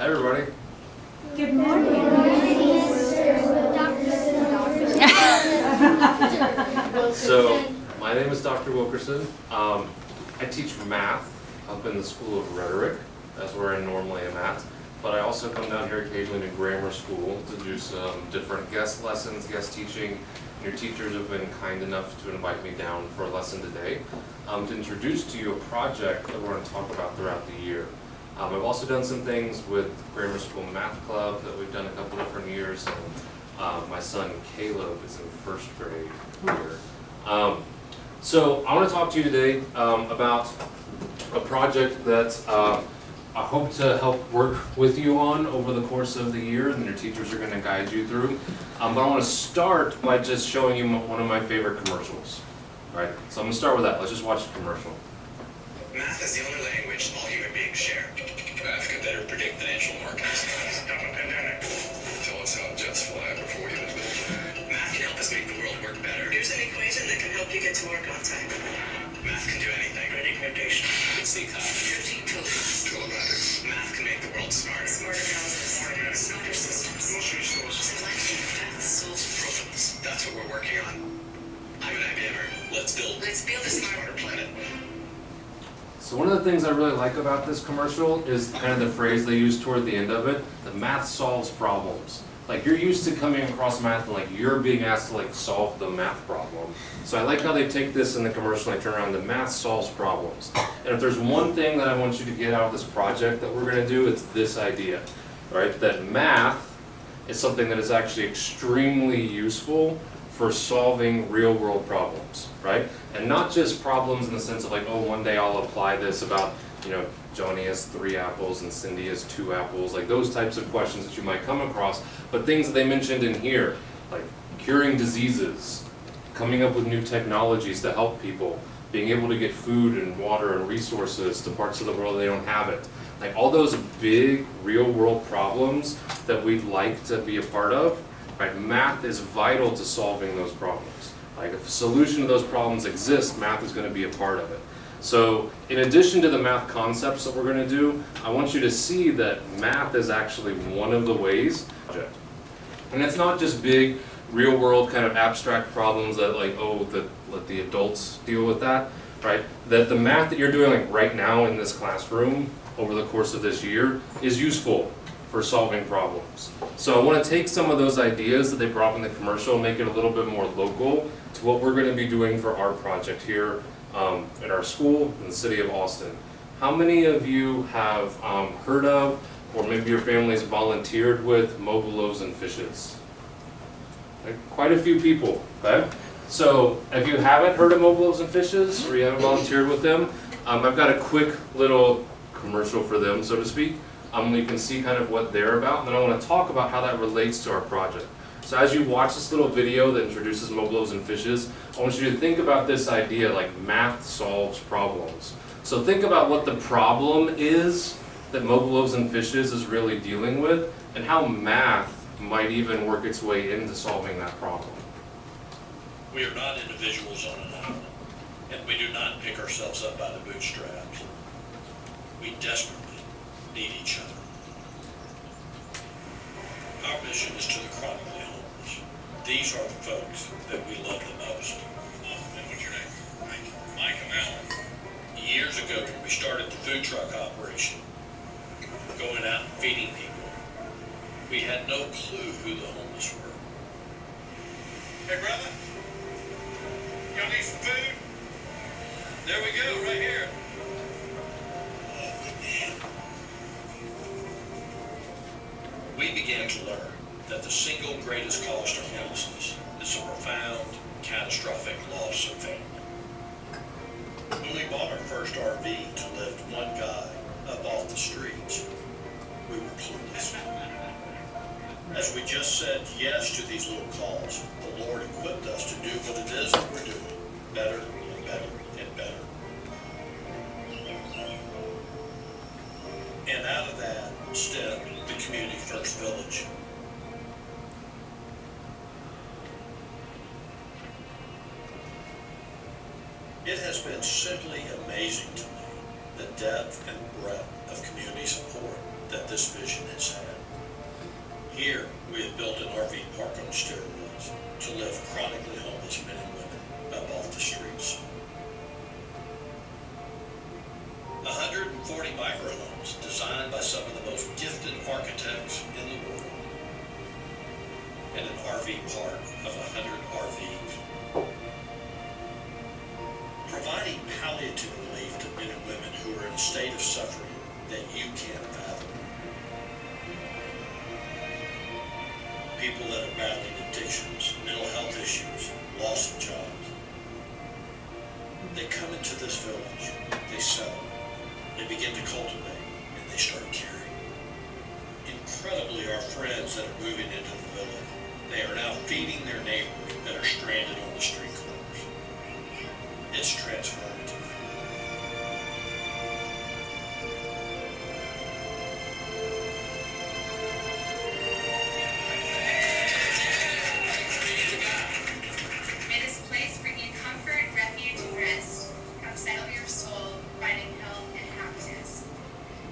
Hi everybody. Good morning. So, my name is Dr. Wilkerson. I teach math up in the School of Rhetoric. That's where I normally am at. But I also come down here occasionally to grammar school to do some different guest lessons, guest teaching. Your teachers have been kind enough to invite me down for a lesson today to introduce to you a project that we're going to talk about throughout the year. I've also done some things with Grammar School Math Club that we've done a couple different years. And, my son Caleb is in first grade here. So I want to talk to you today about a project that I hope to help work with you on over the course of the year, and your teachers are going to guide you through. But I want to start by just showing you one of my favorite commercials. All right, so I'm going to start with that. Let's just watch the commercial. Math is the only language all human beings share. Math can better predict financial markets. Stop a pandemic. Tell us how jets fly before we use them. Math can help us make the world work better. Here's an equation that can help you get to work on time. Math can do anything. Ready communication. See cognitive. Telematics. Math can make the world smarter. Smarter houses. Smarter systems. Grocery stores. Selection. Problems. That's what we're working on. I'm an IBMer. Let's build a smarter planet. So one of the things I really like about this commercial is kind of the phrase they use toward the end of it, that math solves problems. Like, you're used to coming across math and like you're being asked to like solve the math problem. So I like how they take this in the commercial and they turn around, the math solves problems. And if there's one thing that I want you to get out of this project that we're going to do, it's this idea, right? That math is something that is actually extremely useful for solving real world problems, right? And not just problems in the sense of like, oh, one day I'll apply this about, you know, Johnny has 3 apples and Cindy has 2 apples, like those types of questions that you might come across, but things that they mentioned in here, like curing diseases, coming up with new technologies to help people, being able to get food and water and resources to parts of the world that they don't have it. Like all those big real world problems that we'd like to be a part of, right? Math is vital to solving those problems. Like if a solution to those problems exists, math is going to be a part of it. So in addition to the math concepts that we're going to do, I want you to see that math is actually one of the ways. And it's not just big real world kind of abstract problems that like, oh, let the adults deal with that, right? That the math that you're doing like right now in this classroom over the course of this year is useful for solving problems. So I want to take some of those ideas that they brought up in the commercial and make it a little bit more local to what we're going to be doing for our project here at our school in the city of Austin. How many of you have heard of, or maybe your family's volunteered with, Mobile Loaves and Fishes? Like, quite a few people, okay? So if you haven't heard of Mobile Loaves and Fishes, or you haven't volunteered with them, I've got a quick little commercial for them, so to speak. You can see kind of what they're about, and then I want to talk about how that relates to our project. So as you watch this little video that introduces Mobile Loaves and Fishes, I want you to think about this idea like math solves problems. So think about what the problem is that Mobile Loaves and Fishes is really dealing with, and how math might even work its way into solving that problem. We are not individuals on an island, and we do not pick ourselves up by the bootstraps. We desperately need each other. Our mission is to the chronically homeless. These are the folks that we love the most. And what's your name? Mike Allen. Years ago, when we started the food truck operation, going out and feeding people, we had no clue who the homeless were. Hey, brother, y'all need some food? There we go, right here. We began to learn that the single greatest cost of homelessness is a profound, catastrophic loss of family. When we bought our first RV to lift one guy up off the streets, we were clueless. As we just said yes to these little calls, the Lord equipped us to do what it is that we're doing, better and better and better. And out of that stepped the Community First Village. It has been simply amazing to me the depth and breadth of community support that this vision has had. Here, we have built an RV park on steroids to lift chronically homeless men and women up off the streets. 140 microhomes designed by some of the most gifted architects in the world, and an RV park of 100 RVs. Providing palliative relief to men and women who are in a state of suffering that you can't fathom. People that are battling addictions, mental health issues, loss of jobs. They come into this village, they settle, they begin to cultivate, and they start caring. Incredibly, our friends that are moving into the village, they are now feeding their neighbors that are stranded on the street corners. It's transformative. May this place bring you comfort, refuge, and rest. Come settle your soul, finding health and happiness.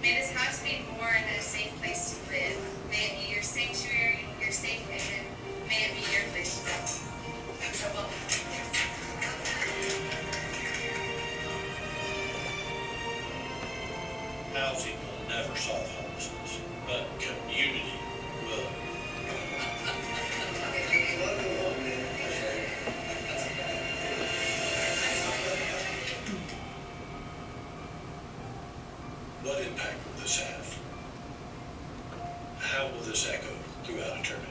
May this house be more than a safe place to live. May it be your sanctuary, your safe haven. May it be your place to go. So welcome. Housing will never solve homelessness, but community will. What impact will this have? How will this echo throughout eternity?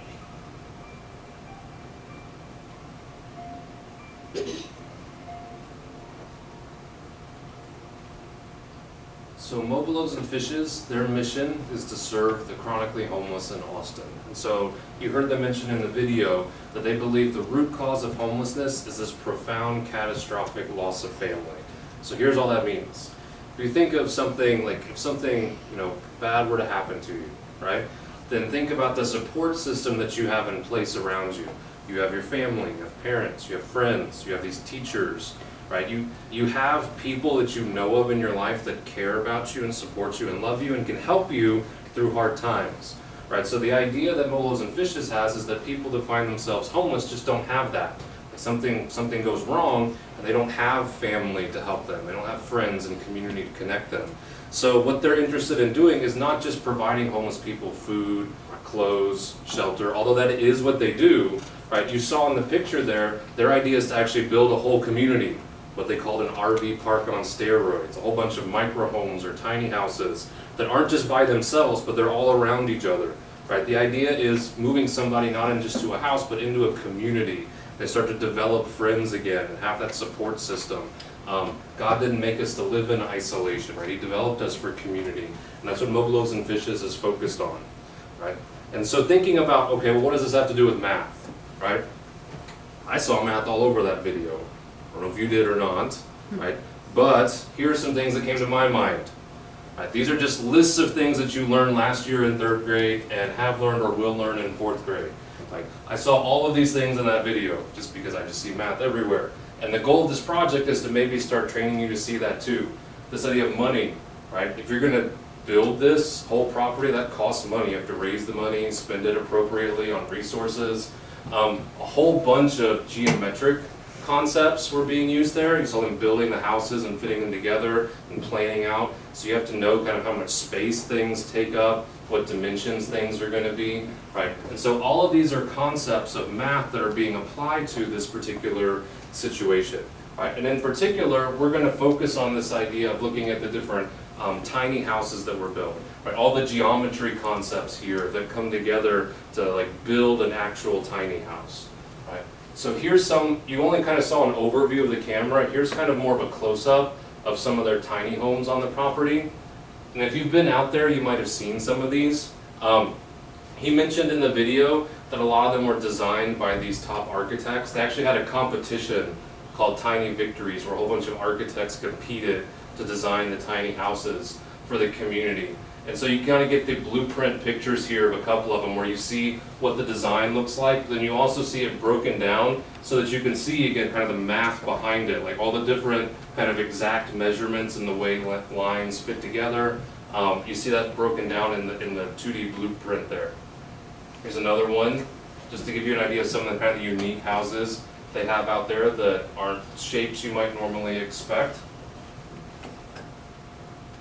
So Mobile Loaves and Fishes, their mission is to serve the chronically homeless in Austin. And so you heard them mention in the video that they believe the root cause of homelessness is this profound catastrophic loss of family. So here's all that means. If you think of something like if something, bad were to happen to you, right? Then think about the support system that you have in place around you. You have your family, you have parents, you have friends, you have these teachers, right? You have people that you know of in your life that care about you and support you and love you and can help you through hard times, right? So the idea that Mobile Loaves and Fishes has is that people that find themselves homeless just don't have that. Something goes wrong and they don't have family to help them. They don't have friends and community to connect them. So what they're interested in doing is not just providing homeless people food, clothes, shelter, although that is what they do, right? You saw in the picture there, their idea is to actually build a whole community, what they called an RV park on steroids, a whole bunch of micro homes or tiny houses that aren't just by themselves, but they're all around each other, right? The idea is moving somebody not in just to a house, but into a community. They start to develop friends again and have that support system. God didn't make us to live in isolation, right? He developed us for community. And that's what Mobile Loaves and Fishes is focused on, right? And so thinking about, okay, well, what does this have to do with math, right? I saw math all over that video. I don't know if you did or not, right? But here are some things that came to my mind. Right? These are just lists of things that you learned last year in 3rd grade and have learned or will learn in 4th grade. Like, I saw all of these things in that video just because I just see math everywhere. And the goal of this project is to maybe start training you to see that too. This idea of money, right? If you're going to build this whole property, that costs money. You have to raise the money, spend it appropriately on resources. A whole bunch of geometric concepts were being used there. You saw them building the houses and fitting them together and planning out. So you have to know kind of how much space things take up, what dimensions things are going to be, right? And so all of these are concepts of math that are being applied to this particular situation, right? And in particular, we're going to focus on this idea of looking at the different tiny houses that were built, right? All the geometry concepts here that come together to like build an actual tiny house, right? So here's some, you only kind of saw an overview of the camera. Here's kind of more of a close-up of some of their tiny homes on the property. And if you've been out there, you might have seen some of these. He mentioned in the video that a lot of them were designed by these top architects. They actually had a competition called Tiny Victories where a whole bunch of architects competed to design the tiny houses for the community. And so you kind of get the blueprint pictures here of a couple of them where you see what the design looks like. Then you also see it broken down so that you can see, again, kind of the math behind it, like all the different kind of exact measurements and the way lines fit together. You see that broken down in the 2D blueprint there. Here's another one, just to give you an idea of some of the kind of unique houses they have out there that aren't shapes you might normally expect.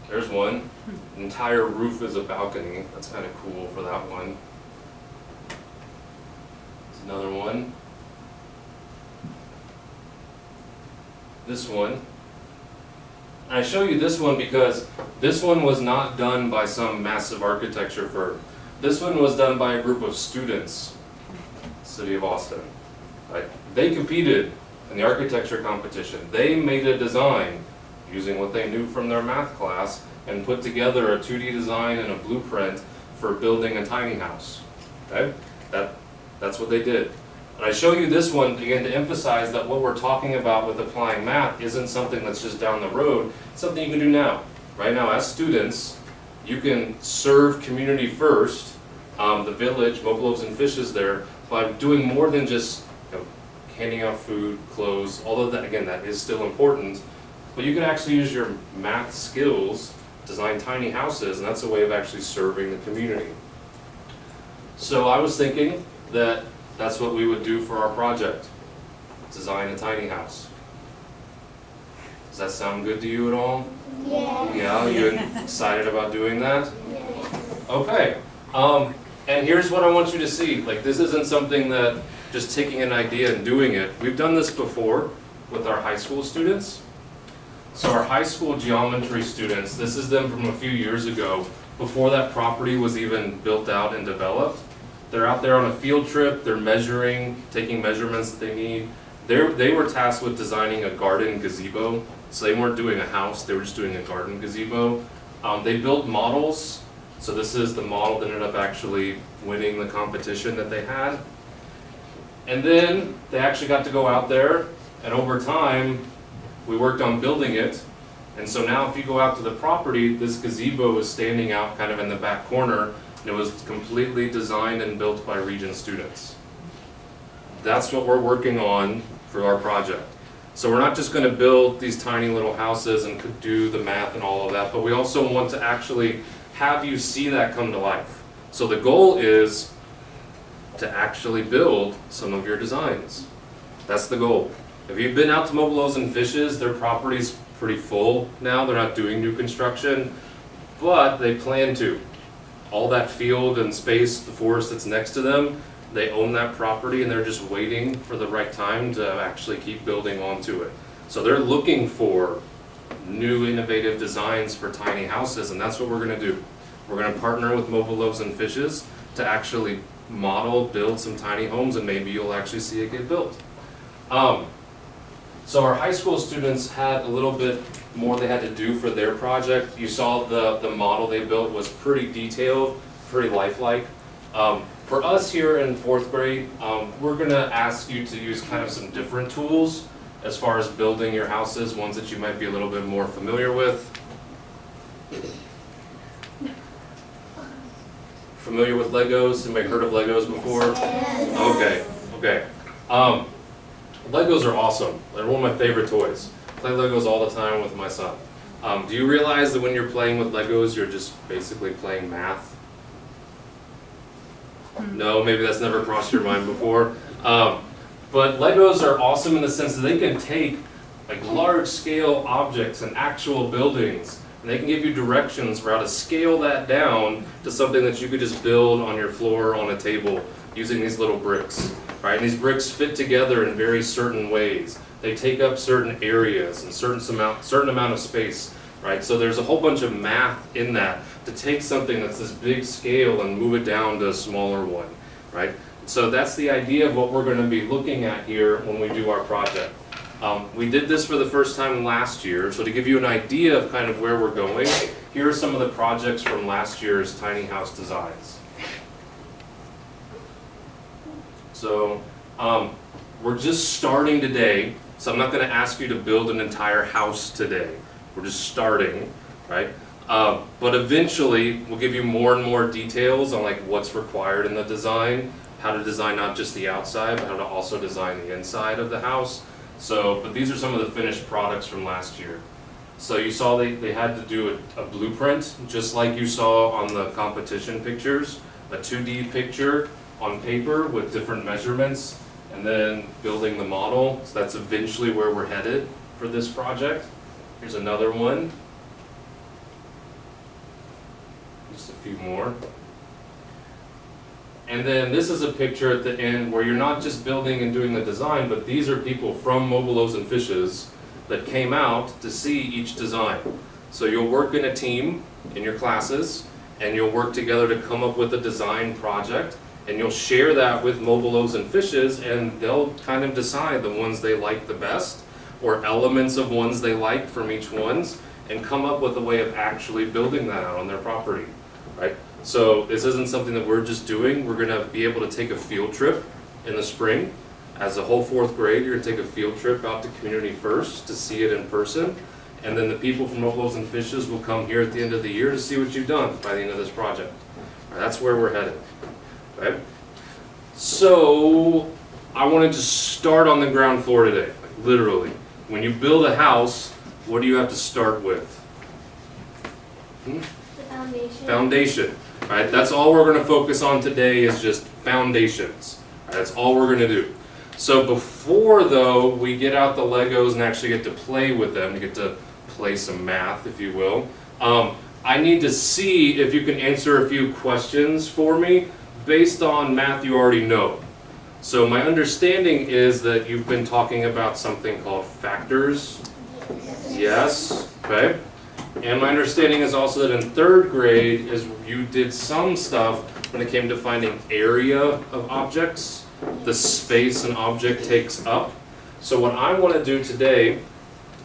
There's one. The entire roof is a balcony. That's kind of cool for that one. There's another one. This one. And I show you this one because this one was not done by some massive architecture firm. This one was done by a group of students, City of Austin. Right? They competed in the architecture competition. They made a design using what they knew from their math class and put together a 2D design and a blueprint for building a tiny house. Okay? That's what they did. And I show you this one again to emphasize that what we're talking about with applying math isn't something that's just down the road. It's something you can do now. Right now, as students, you can serve community first, the village, Mocha Loaves and Fishes there, by doing more than just handing out food, clothes, although that, again, that is still important. But you can actually use your math skills, design tiny houses, and that's a way of actually serving the community. So I was thinking that that's what we would do for our project, design a tiny house. Does that sound good to you at all? Yeah. Yeah, you excited about doing that? Yeah. Okay, and here's what I want you to see. Like, this isn't something that just taking an idea and doing it. We've done this before with our high school students. So our high school geometry students, this is them from a few years ago, before that property was even built out and developed. They're out there on a field trip, they're measuring, taking measurements that they need. They were tasked with designing a garden gazebo. So they weren't doing a house, they were just doing a garden gazebo. They built models. So this is the model that ended up actually winning the competition that they had. And then they actually got to go out there, and over time, we worked on building it. And so now if you go out to the property, this gazebo is standing out kind of in the back corner, and it was completely designed and built by Region students. That's what we're working on for our project. So we're not just going to build these tiny little houses and do the math and all of that, but we also want to actually have you see that come to life. So the goal is to actually build some of your designs. That's the goal. If you've been out to Mocha Loaves and Fishes, their property's pretty full now. They're not doing new construction, but they plan to. All that field and space, the forest that's next to them, they own that property and they're just waiting for the right time to actually keep building onto it. So they're looking for new innovative designs for tiny houses, and that's what we're going to do. We're going to partner with Mocha Loaves and Fishes to actually model, build some tiny homes, and maybe you'll actually see it get built. So our high school students had a little bit more they had to do for their project. You saw the model they built was pretty detailed, pretty lifelike. For us here in 4th grade, we're going to ask you to use kind of some different tools as far as building your houses, ones that you might be a little bit more familiar with. Familiar with Legos? Anybody heard of Legos before? Okay. Legos are awesome. They're one of my favorite toys. I play Legos all the time with my son. Do you realize that when you're playing with Legos, you're just basically playing math? No, maybe that's never crossed your mind before. But Legos are awesome in the sense that they can take like large-scale objects and actual buildings, and they can give you directions for how to scale that down to something that you could just build on your floor on a table using these little bricks. Right? And these bricks fit together in very certain ways. They take up certain areas and certain amount of space. Right? So there's a whole bunch of math in that to take something that's this big scale and move it down to a smaller one. Right? So that's the idea of what we're going to be looking at here when we do our project. We did this for the first time last year, so to give you an idea of kind of where we're going, here are some of the projects from last year's tiny house designs. So we're just starting today, so I'm not going to ask you to build an entire house today. We're just starting, right? But eventually, we'll give you more and more details on like what's required in the design, how to design not just the outside, but how to also design the inside of the house. So, but these are some of the finished products from last year. So you saw they had to do a blueprint, just like you saw on the competition pictures, a 2D picture on paper with different measurements, and then building the model. So that's eventually where we're headed for this project. Here's another one. Just a few more. And then this is a picture at the end where you're not just building and doing the design, but these are people from Mobile Loaves and Fishes that came out to see each design. So you'll work in a team in your classes, and you'll work together to come up with a design project, and you'll share that with Mobile Loaves and Fishes, and they'll kind of decide the ones they like the best, or elements of ones they like from each ones, and come up with a way of actually building that out on their property, right? So this isn't something that we're just doing. We're gonna be able to take a field trip in the spring. As a whole 4th grade, you're gonna take a field trip out to Community First to see it in person. And then the people from Mobile Loaves and Fishes will come here at the end of the year to see what you've done by the end of this project. Right, that's where we're headed, right? So I wanted to start on the ground floor today, like literally. When you build a house, what do you have to start with? The foundation. Foundation, right? That's all we're gonna focus on today is just foundations. Right? That's all we're gonna do. So before though, we get out the Legos and actually get to play with them, to get to play some math, if you will, I need to see if you can answer a few questions for me based on math you already know. So my understanding is that you've been talking about something called factors. Yes, okay. And my understanding is also that in 3rd grade is you did some stuff when it came to finding area of objects, the space an object takes up. So what I want to do today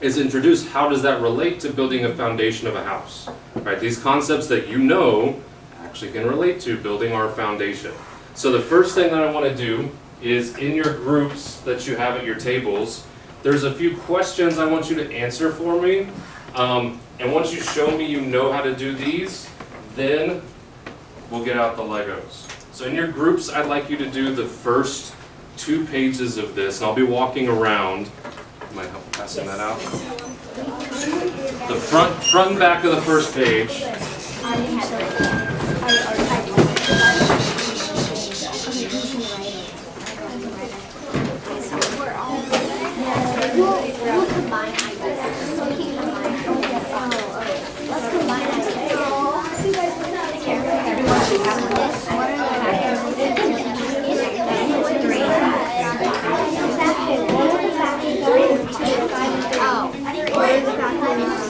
is introduce how does that relate to building a foundation of a house. Right? These concepts that you know actually can relate to building our foundation. So the first thing that I want to do is in your groups that you have at your tables, there's a few questions I want you to answer for me. And once you show me you know how to do these, then we'll get out the Legos. So in your groups, I'd like you to do the first 2 pages of this, and I'll be walking around. Might help passing that out. The front and back of the first page. We'll combine ideas. So we can combine. Let's combine ideas. Everyone should have this. What are the factors?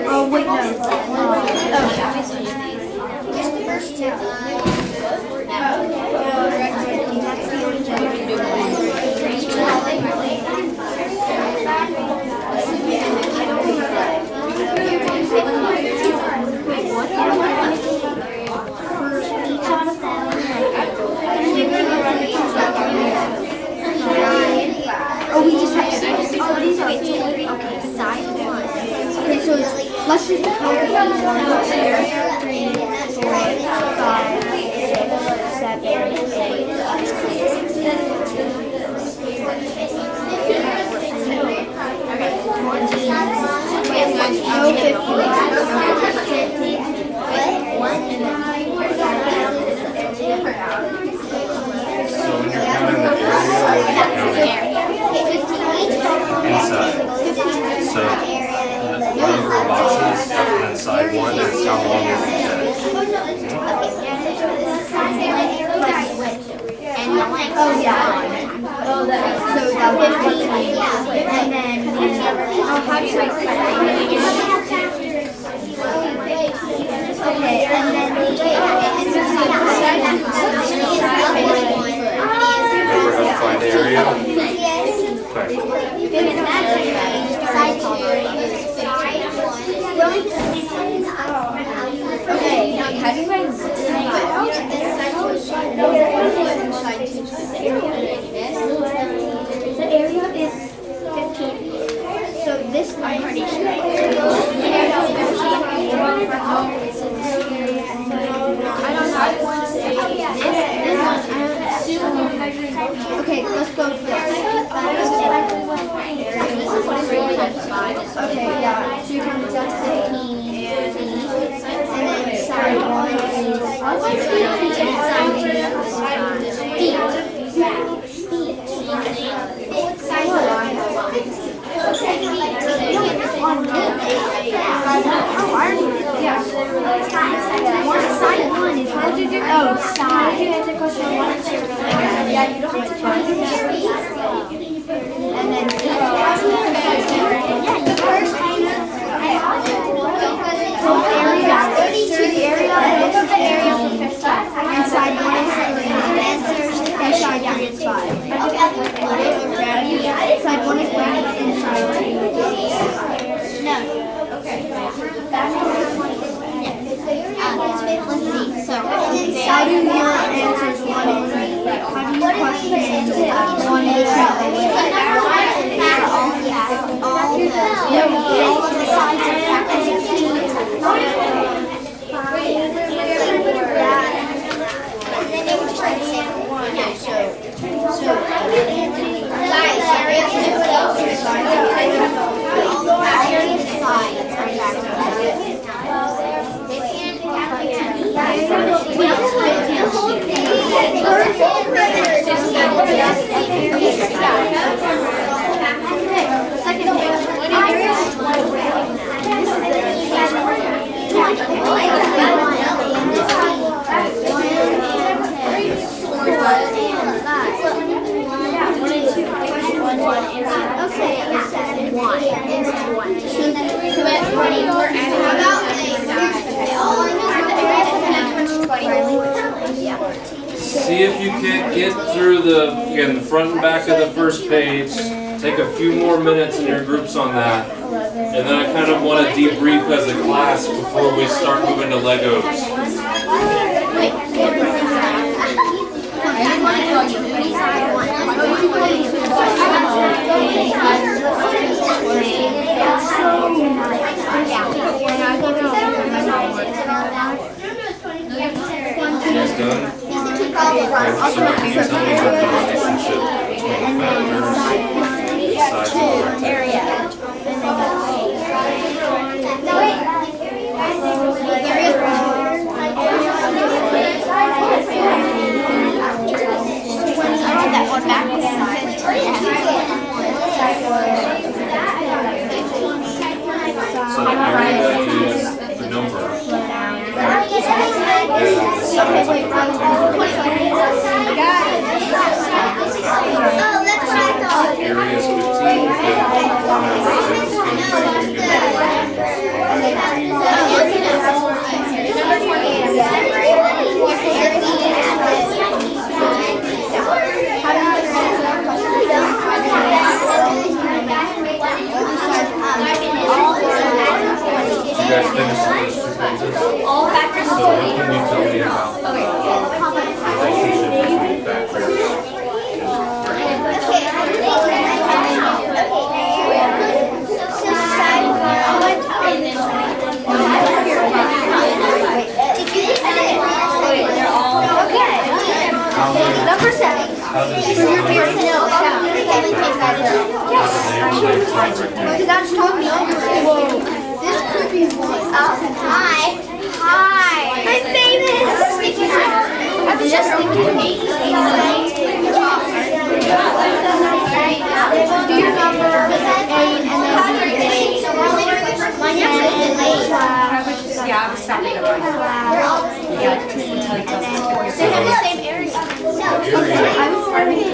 Oh, wait, no. Just the first 2. Oh, we just have to. Oh, these are okay. Side 1. Okay, so let's just count it. 1, 2, 3, 4, 5, 6, 7, 8. Okay, 14. Oh, 15. So when you're counting the area, inside. So one of your boxes, and then side 1 is how long is each edge. And the length. Oh, yeah. So the 15. And then, how do you explain that? Okay, and then Remember how to find area? Side 2 is side 1. Okay, how do you write the area is 15. So this foundation. See if you can get through the front and back of the first page. Take a few more minutes in your groups on that. And then I kind of want to debrief as a class before we start moving to Legos. You guys done? Okay, so can you tell me what the relationship between factors, size, and rectangles? So the area is the number. And the size of the rectangle. Oh, that's what I thought. Area is 15, you guys finish those 2 pages? All factors. So what can you tell me about the relationship between factors? Number 7. How does So your beer still shout. Because that's told me. This could be hi. Hi. I'm famous. I was just thinking. Do your number 8 and then Yeah, I was stopping at one. Yeah, they have the same area. I was starting to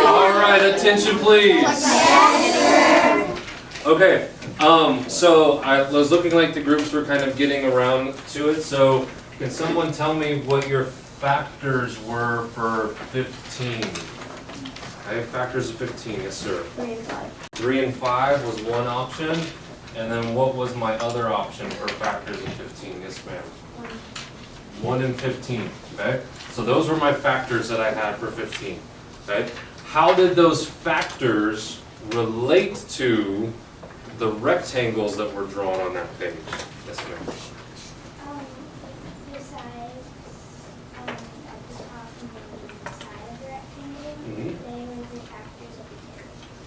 Alright, attention please. Okay, so I was looking like the groups were kind of getting around to it, so can someone tell me what your factors were for 15? Okay, factors of 15, yes sir. 3 and 5. 3 and 5 was one option, and then what was my other option for factors of 15? Yes ma'am. 1 and 15, okay? So those were my factors that I had for 15, okay? How did those factors relate to the rectangles that were drawn on that page? Yes ma'am. The size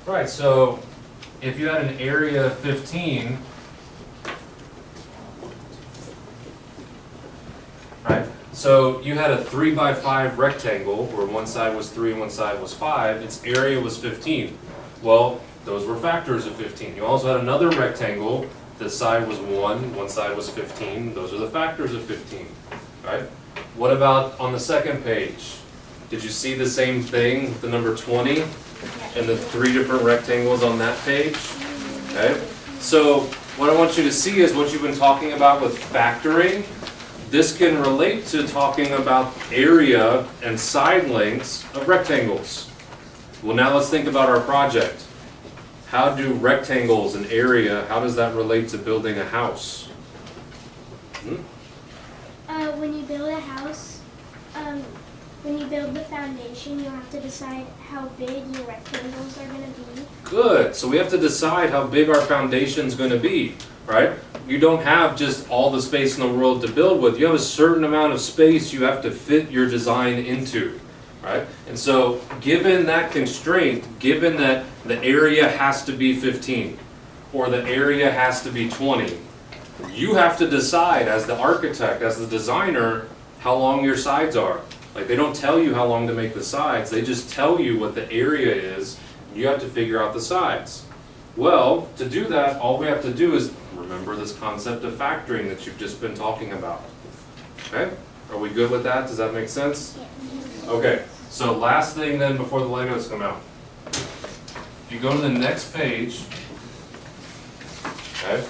Right, so if you had an area of 15, right, so you had a 3 by 5 rectangle where one side was 3 and one side was 5, its area was 15. Well, those were factors of 15. You also had another rectangle, the side was 1, one side was 15, those are the factors of 15, right? What about on the second page? Did you see the same thing with the number 20 and the 3 different rectangles on that page? Okay, so what I want you to see is what you've been talking about with factoring. This can relate to talking about area and side lengths of rectangles. Well, now let's think about our project. How do rectangles and area, how does that relate to building a house? When you build a house, when you build the foundation, you have to decide how big your rectangles are going to be. Good. So we have to decide how big our foundation is going to be, right? You don't have just all the space in the world to build with. You have a certain amount of space you have to fit your design into, right? And so given that constraint, given that the area has to be 15 or the area has to be 20, you have to decide as the architect, as the designer, how long your sides are. Like, they don't tell you how long to make the sides, they just tell you what the area is. You have to figure out the sides. Well, to do that, all we have to do is remember this concept of factoring that you've just been talking about. Okay? Are we good with that? Does that make sense? Okay, so last thing then before the Legos come out. If you go to the next page, okay,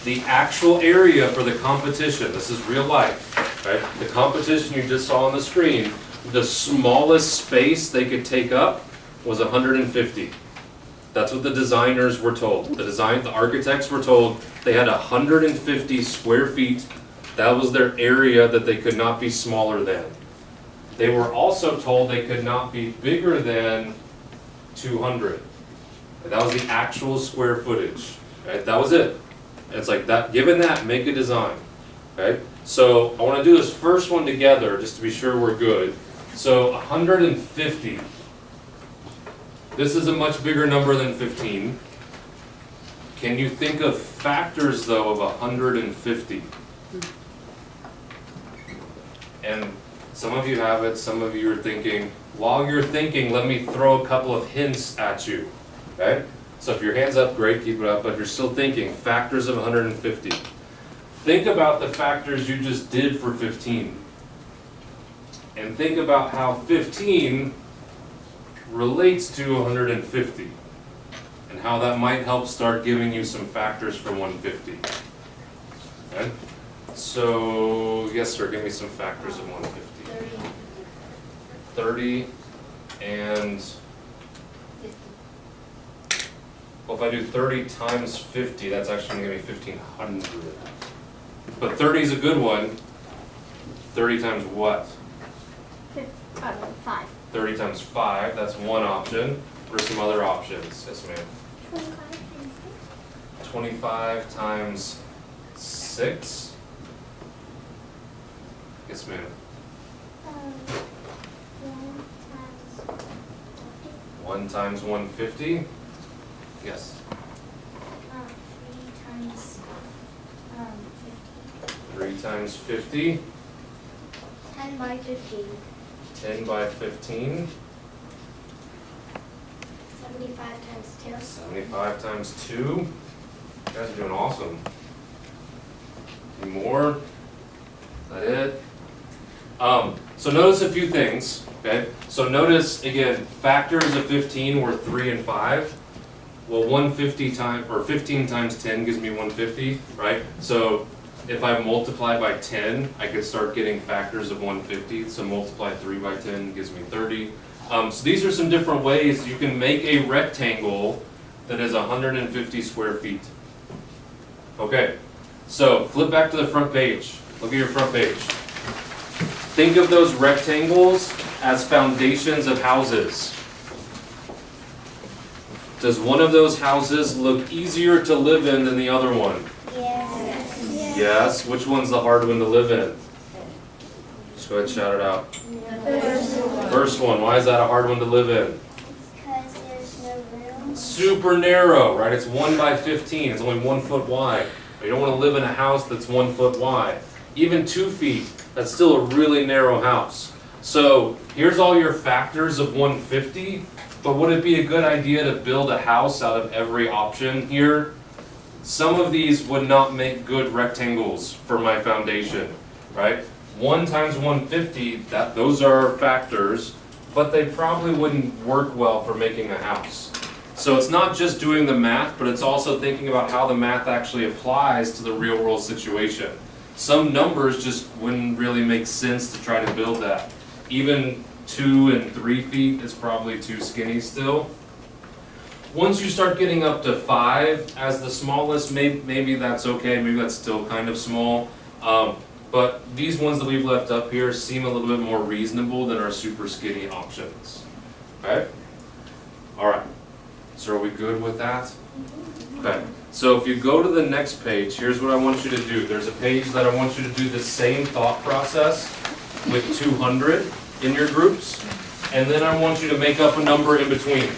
the actual area for the competition, this is real life, right? The competition you just saw on the screen, the smallest space they could take up was 150. That's what the designers were told. The architects were told they had 150 square feet. That was their area that they could not be smaller than. They were also told they could not be bigger than 200. And that was the actual square footage, right? That was it. It's like that. Given that, make a design. Okay. So I want to do this first one together just to be sure we're good. So 150. This is a much bigger number than 15. Can you think of factors though of 150? And some of you have it. Some of you are thinking. While you're thinking, let me throw a couple of hints at you. Okay. So if your hand's up, great, keep it up, but if you're still thinking, factors of 150. Think about the factors you just did for 15. And think about how 15 relates to 150. And how that might help start giving you some factors for 150. Okay? So, yes sir, give me some factors of 150. 30 and... Well, if I do 30 times 50, that's actually going to give me 1,500. But 30 is a good one. 30 times what? 5. 30 times 5, that's one option. What are some other options? Yes, ma'am. 25 times 6? Yes, ma'am. 1 times 150? Yes. 3 times 50. 10 by 15. 10 by 15. 75 times 2. 75 times 2. You guys are doing awesome. Any more? Is that it? So notice a few things. Okay. So notice again, factors of 15 were 3 and 5. Well, 150 times, or 15 times 10 gives me 150, right? So if I multiply by 10, I could start getting factors of 150. So multiply 3 by 10 gives me 30. So these are some different ways you can make a rectangle that is 150 square feet. Okay, so flip back to the front page. Look at your front page. Think of those rectangles as foundations of houses. Does one of those houses look easier to live in than the other one? Yes. Yes. Which one's the hard one to live in? Just go ahead and shout it out. First one. First one. Why is that a hard one to live in? Because there's no room. super narrow, right? It's 1 by 15, it's only 1 foot wide. You don't want to live in a house that's 1 foot wide. Even 2 feet, that's still a really narrow house. So here's all your factors of 150, but would it be a good idea to build a house out of every option here? Some of these would not make good rectangles for my foundation, right? 1 times 150, those are factors, but they probably wouldn't work well for making a house. So it's not just doing the math, but it's also thinking about how the math actually applies to the real world situation. Some numbers just wouldn't really make sense to try to build that. Even 2 and 3 feet is probably too skinny still. Once you start getting up to 5 as the smallest, maybe that's okay, maybe that's still kind of small. But these ones that we've left up here seem a little bit more reasonable than our super skinny options. Okay? Alright, so are we good with that? Okay, so if you go to the next page, here's what I want you to do. There's a page that I want you to do the same thought process with 200 in your groups, and then I want you to make up a number in between.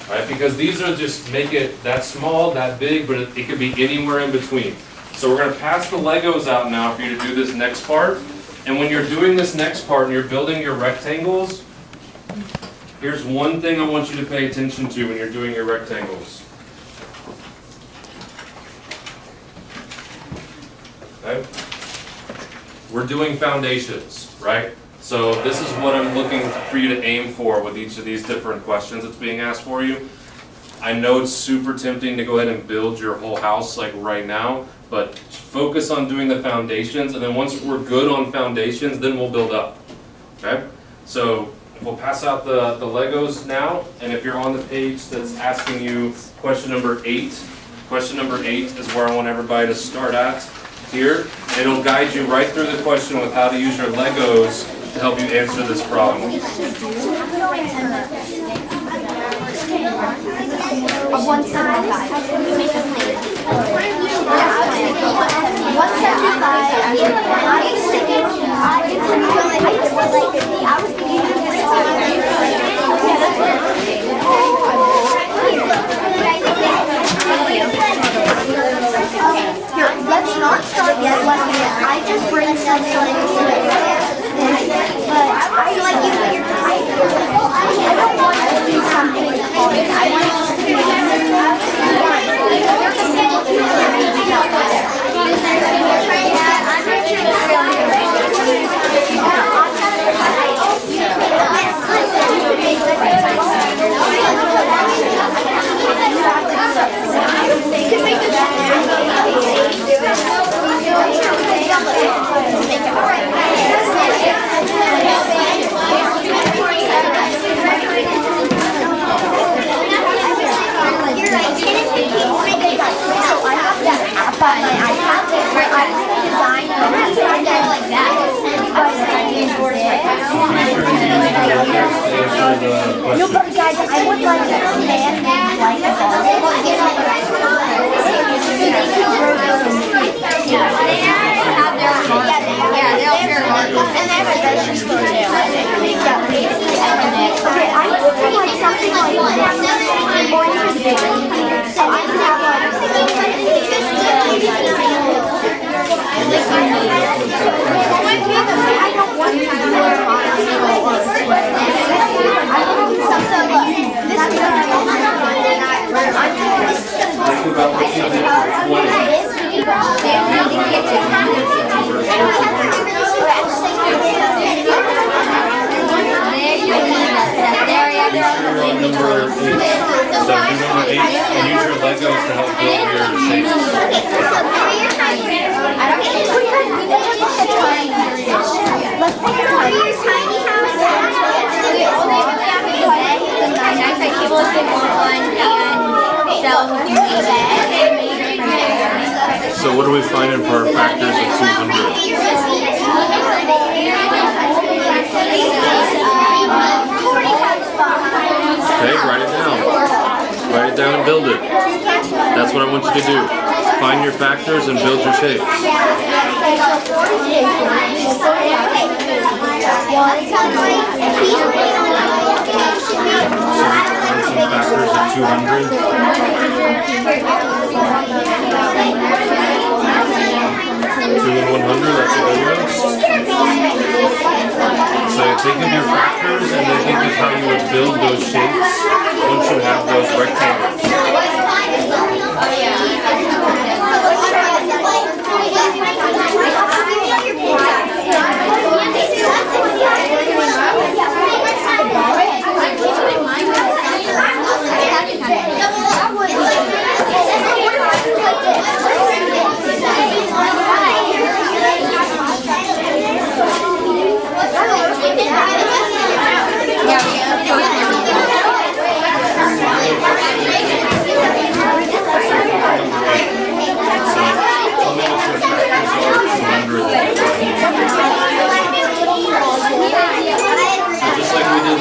Right? Because these are just make it that small, that big, but it could be anywhere in between. So we're going to pass the Legos out now for you to do this next part. And when you're doing this next part and you're building your rectangles, here's one thing I want you to pay attention to when you're doing your rectangles. Okay? We're doing foundations, right? So this is what I'm looking for you to aim for with each of these different questions that's being asked for you. I know it's super tempting to go ahead and build your whole house like right now, but focus on doing the foundations, and then once we're good on foundations, then we'll build up. Okay? So we'll pass out the Legos now, and if you're on the page that's asking you question number 8 is where I want everybody to start at here. It'll guide you right through the question with how to use your Legos to help you answer this problem. Of 175. Here, let's not start yet. I just brainstormed something but I feel like I don't want to do something hard. I want to do No, but guys, I would like a man-made like a So what are we finding for our factors of 200? Okay, write it down. Write it down and build it. That's what I want you to do. Find your factors and build your shapes. some factors of 200. 2 and 100, that's a good one. So think of your factors and then think of how you would build those shapes once you have those rectangles.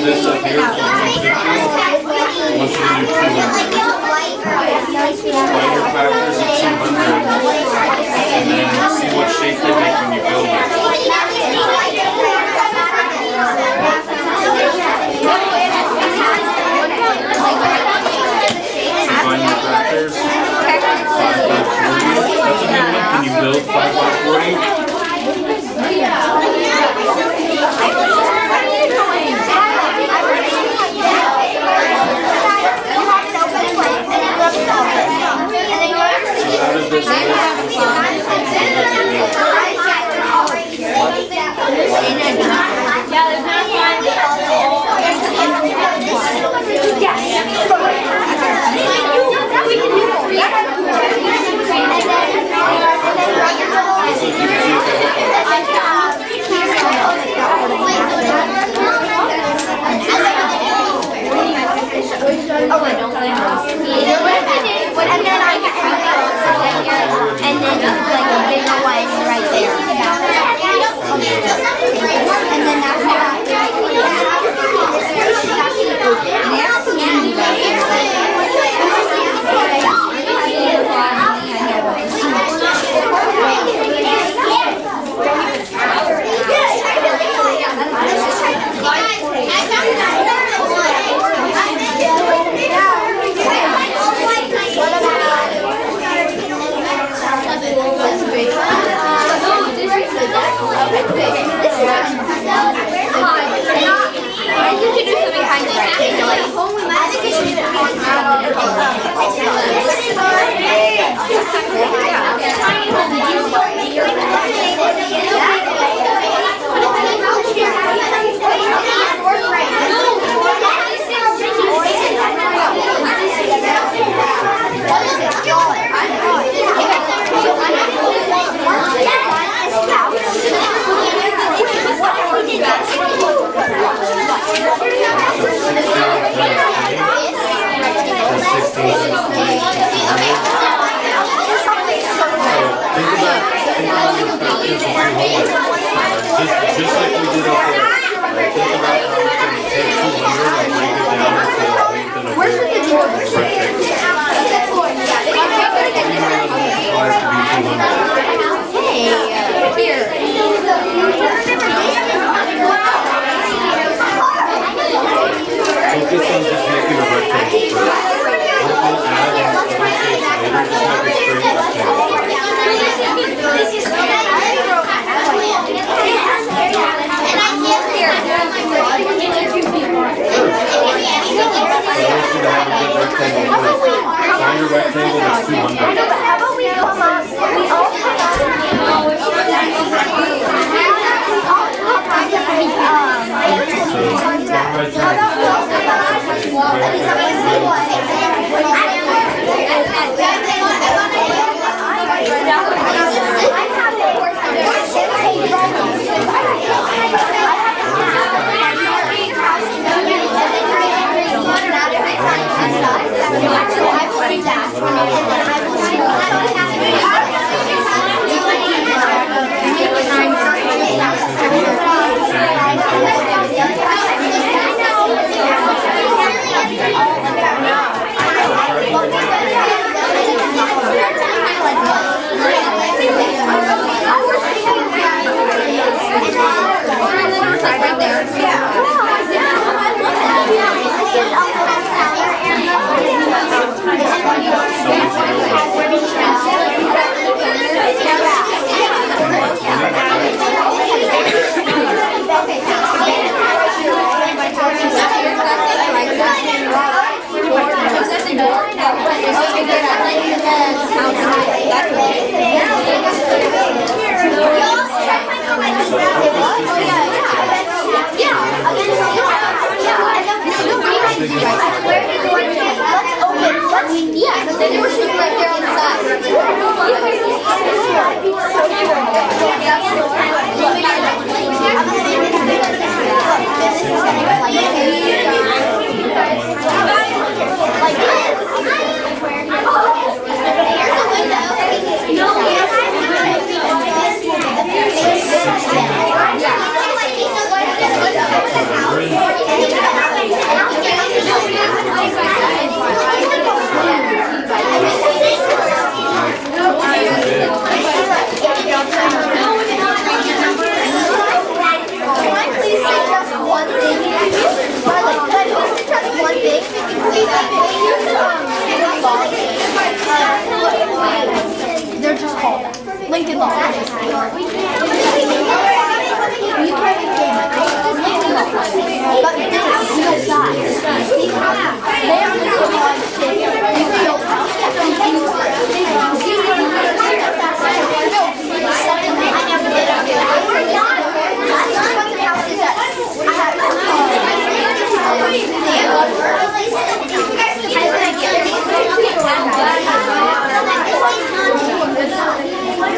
This up here for 150. I want you to do 200. Find your factors of 200 and then see what shape they make when you build it. So find your factors. 5 by 40. That's a good one. Can you build 5 by 40? Just like we did up there. Think about how you can take 200 and break it down into the length and a width of a rectangle. Multiply to be 200. Here. Focus on just making a rectangle first. We'll add in other shapes later, just make a straight rectangle. Find a rectangle that's 200. How about we come up, we all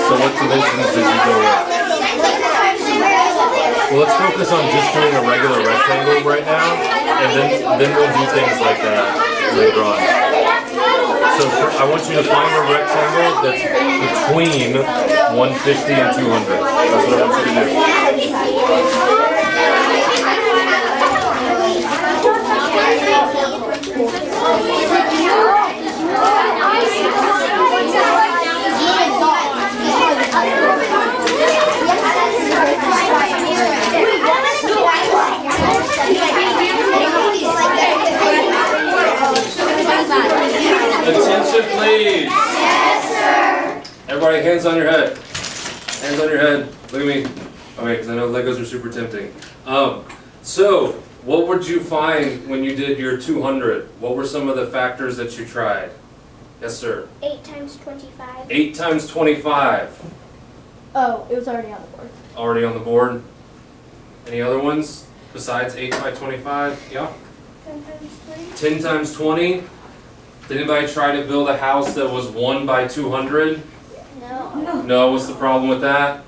So what dimensions did you go with? Well, let's focus on just doing a regular rectangle right now, and then we'll do things like that later on. So I want you to find a rectangle that's between 150 and 200. That's what I want you to do. Attention, please. Yes, sir. Everybody, hands on your head. Hands on your head. Look at me. Okay, because I know Legos are super tempting. So, what would you find when you did your 200? What were some of the factors that you tried? Yes, sir. 8 times 25. 8 times 25. Oh, it was already on the board. Already on the board. Any other ones besides 8 by 25? Yeah. 10 times 20. 10 times 20. Did anybody try to build a house that was 1 by 200? No. No, what's the problem with that?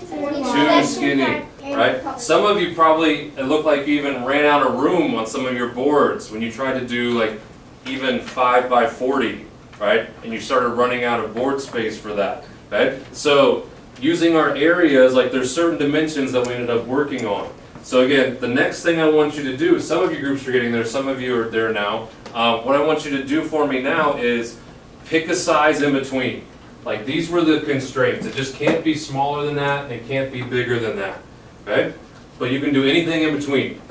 Too skinny, right? Some of you probably, it looked like you even ran out of room on some of your boards when you tried to do like even 5 by 40, right? And you started running out of board space for that, right? So using our areas, like there's certain dimensions that we ended up working on. So again, the next thing I want you to do, some of your groups are getting there, some of you are there now. What I want you to do for me now is pick a size in between. Like these were the constraints. It just can't be smaller than that, and it can't be bigger than that. Okay? But you can do anything in between.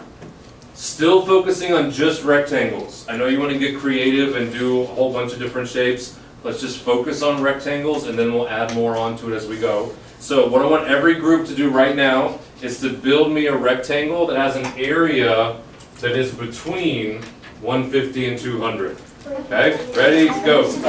Still focusing on just rectangles. I know you want to get creative and do a whole bunch of different shapes. Let's just focus on rectangles, and then we'll add more onto it as we go. So what I want every group to do right now is to build me a rectangle that has an area that is between 150 and 200. Okay, ready, go. 6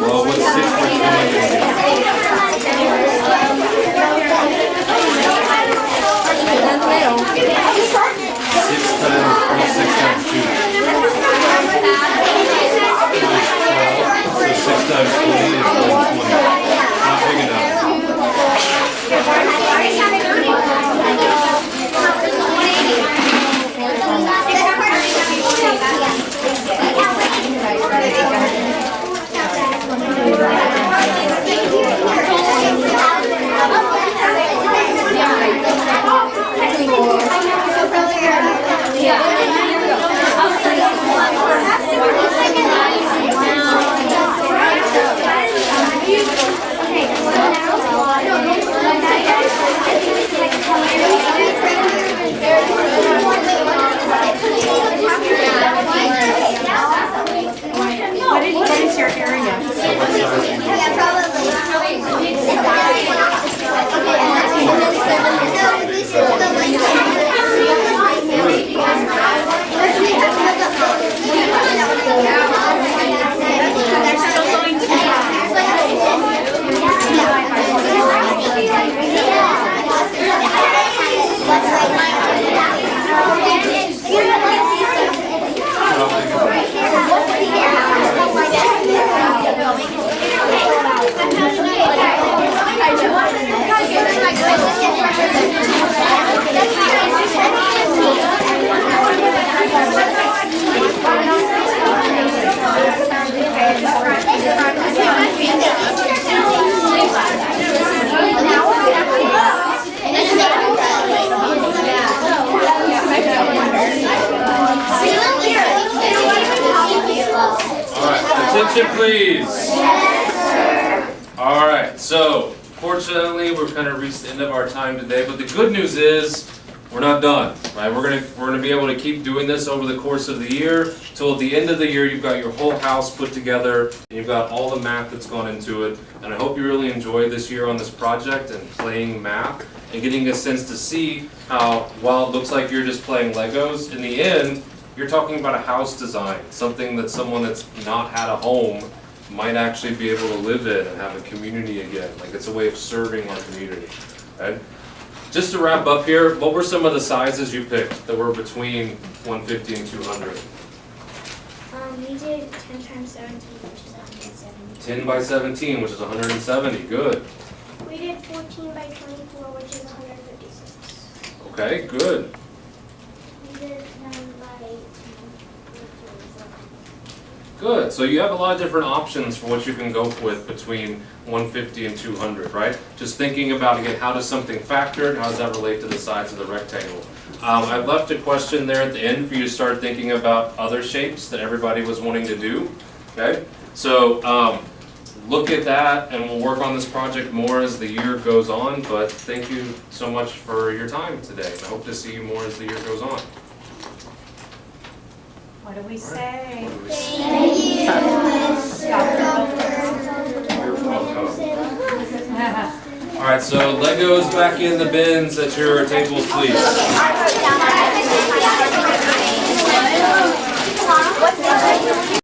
Well, what's 6 by 6 times 2. 6 times 20 is 120. Not big enough. What is your area? Attention, please. Yes, sir. All right. So, fortunately, we've kind of reached the end of our time today, but the good news is we're not done, right? We're gonna be able to keep doing this over the course of the year. Till at the end of the year, you've got your whole house put together, and you've got all the math that's gone into it. And I hope you really enjoyed this year on this project and playing math and getting a sense to see how, while it looks like you're just playing Legos, in the end, you're talking about a house design, something that someone that's not had a home might actually be able to live in and have a community again. Like, it's a way of serving our community, right? Just to wrap up here, what were some of the sizes you picked that were between 150 and 200? We did 10 times 17, which is 170. 10 by 17, which is 170, good. We did 14 by 24, which is 156. Okay, good. We did 9 by 18, which is Good, so you have a lot of different options for what you can go with between 150 and 200, right? Just thinking about, again, how does something factor, how does that relate to the sides of the rectangle? I've left a question there at the end for you to start thinking about other shapes that everybody was wanting to do, okay? So look at that, and we'll work on this project more as the year goes on, but thank you so much for your time today. I hope to see you more as the year goes on. What do we say? All right, so Legos back in the bins at your tables, please.